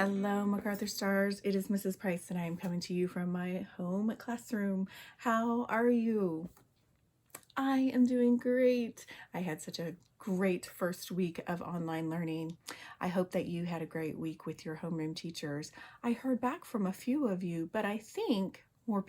Hello, MacArthur Stars. It is Mrs. Price, and I am coming to you from my home classroom. How are you? I am doing great. I had such a great first week of online learning. I hope that you had a great week with your homeroom teachers. I heard back from a few of you, but I think more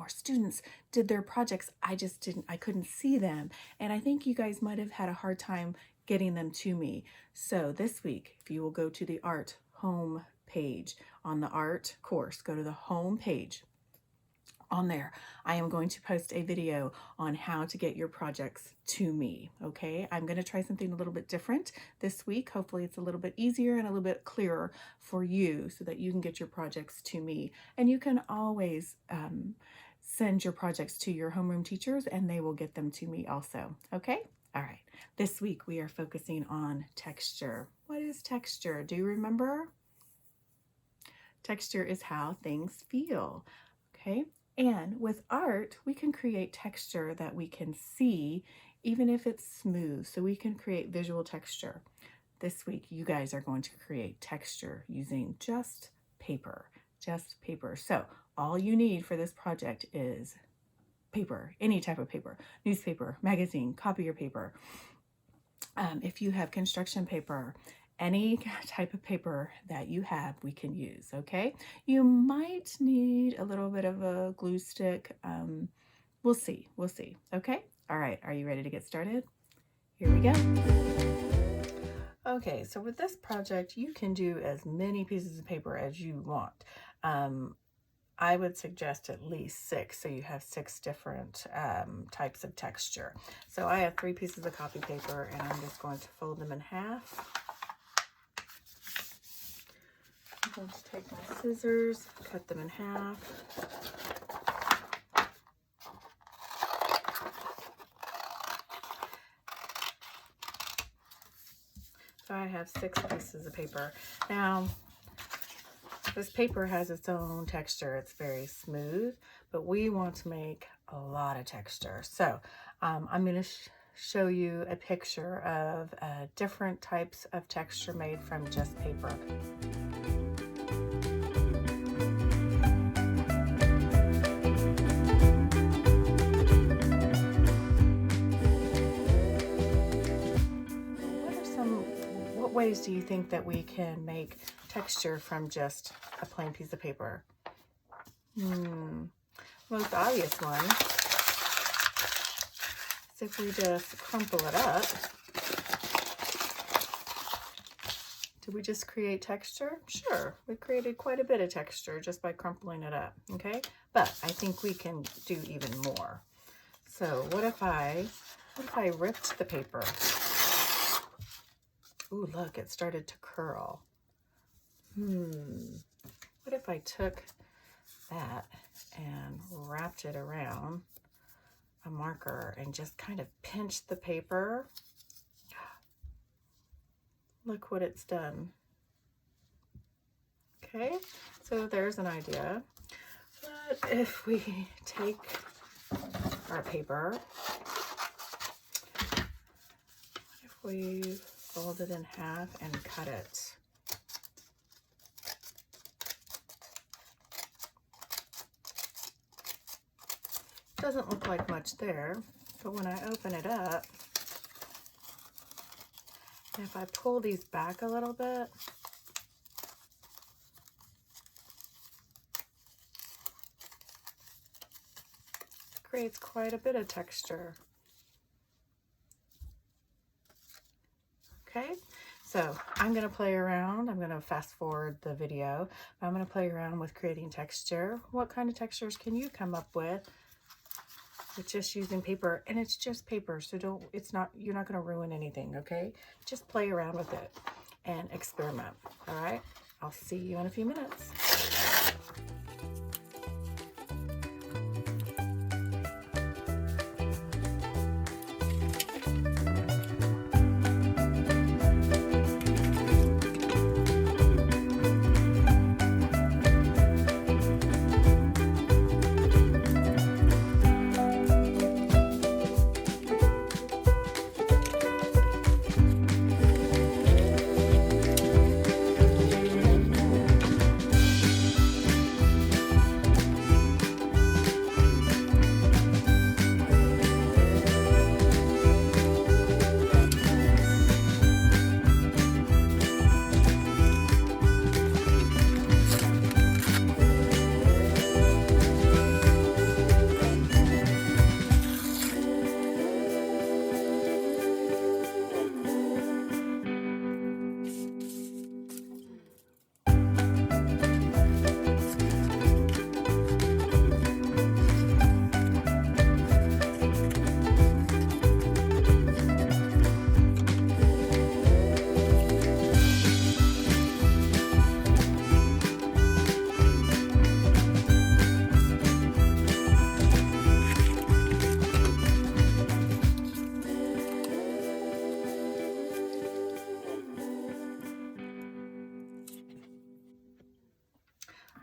students did their projects. I couldn't see them. And I think you guys might have had a hard time getting them to me. So this week, if you will go to the art home page on the art course, go to the home page. On there, I am going to post a video on how to get your projects to me, okay? I'm going to try something a little bit different this week. Hopefully it's a little bit easier and a little bit clearer for you so that you can get your projects to me. And you can always send your projects to your homeroom teachers and they will get them to me also, okay? All right, this week we are focusing on texture. What is texture? Do you remember? Texture is how things feel, okay? And with art, we can create texture that we can see, even if it's smooth, so we can create visual texture. This week, you guys are going to create texture using just paper. So all you need for this project is paper, any type of paper, newspaper, magazine, copier paper. If you have construction paper, any type of paper that you have, we can use, okay? You might need a little bit of a glue stick. We'll see, okay? All right, are you ready to get started? Here we go. Okay, so with this project, you can do as many pieces of paper as you want. I would suggest at least 6, so you have 6 different types of texture. So I have 3 pieces of copy paper, and I'm just going to fold them in half. I'm going to take my scissors, cut them in half. So I have 6 pieces of paper. Now, this paper has its own texture. It's very smooth, but we want to make a lot of texture. So I'm going to show you a picture of different types of texture made from just paper. What ways do you think that we can make texture from just a plain piece of paper? Most obvious one is if we just crumple it up. Did we just create texture? Sure, we created quite a bit of texture just by crumpling it up, okay? But I think we can do even more. So what if I ripped the paper? Ooh, look, it started to curl. What if I took that and wrapped it around a marker and just kind of pinched the paper? Look what it's done. Okay, so there's an idea. But if we take our paper, if we fold it in half and cut it. Doesn't look like much there, but when I open it up, and if I pull these back a little bit, it creates quite a bit of texture. Okay, so I'm going to play around. I'm going to fast forward the video. I'm going to play around with creating texture. What kind of textures can you come up with just using paper? And it's just paper, so you're not going to ruin anything, okay? Just play around with it and experiment, all right? I'll see you in a few minutes.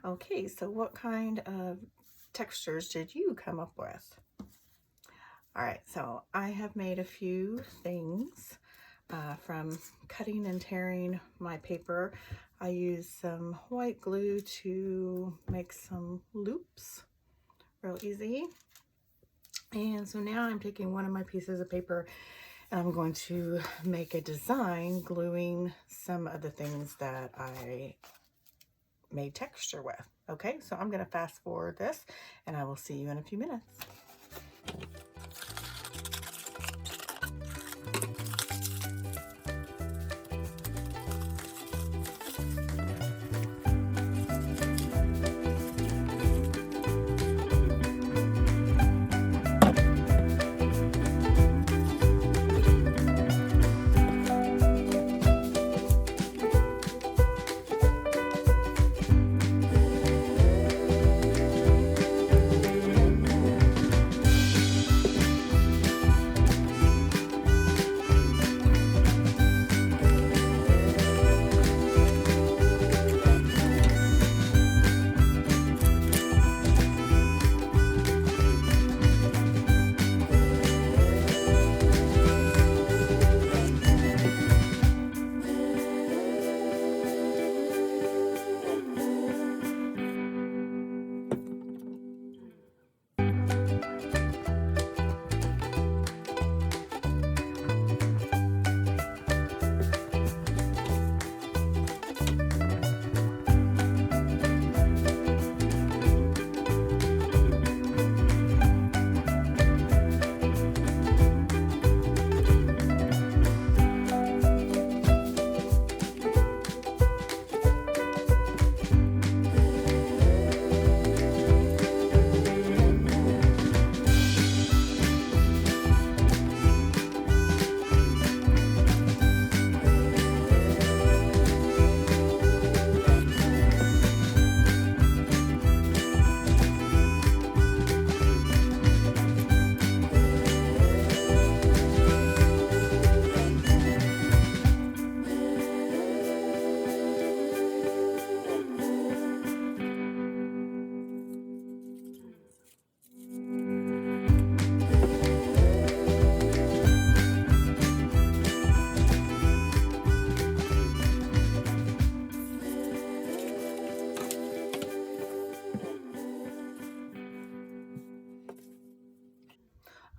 Okay, so what kind of textures did you come up with? All right, so I have made a few things from cutting and tearing my paper. I used some white glue to make some loops real easy. And so now I'm taking one of my pieces of paper and I'm going to make a design gluing some of the things that I made texture with. Okay, so I'm going to fast forward this and I will see you in a few minutes.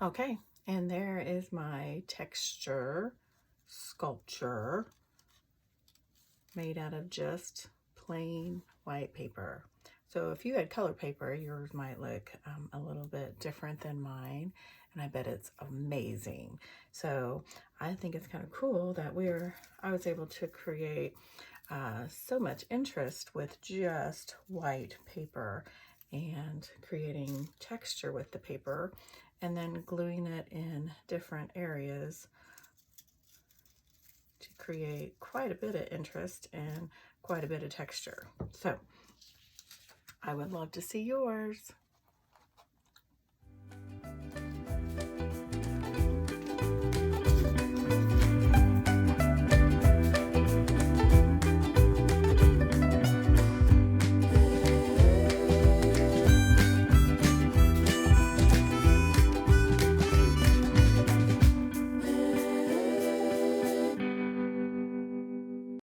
Okay, and there is my texture sculpture made out of just plain white paper. So if you had color paper, yours might look a little bit different than mine, and I bet it's amazing. So I think it's kind of cool that I was able to create so much interest with just white paper and creating texture with the paper and then gluing it in different areas to create quite a bit of interest and quite a bit of texture. So I would love to see yours.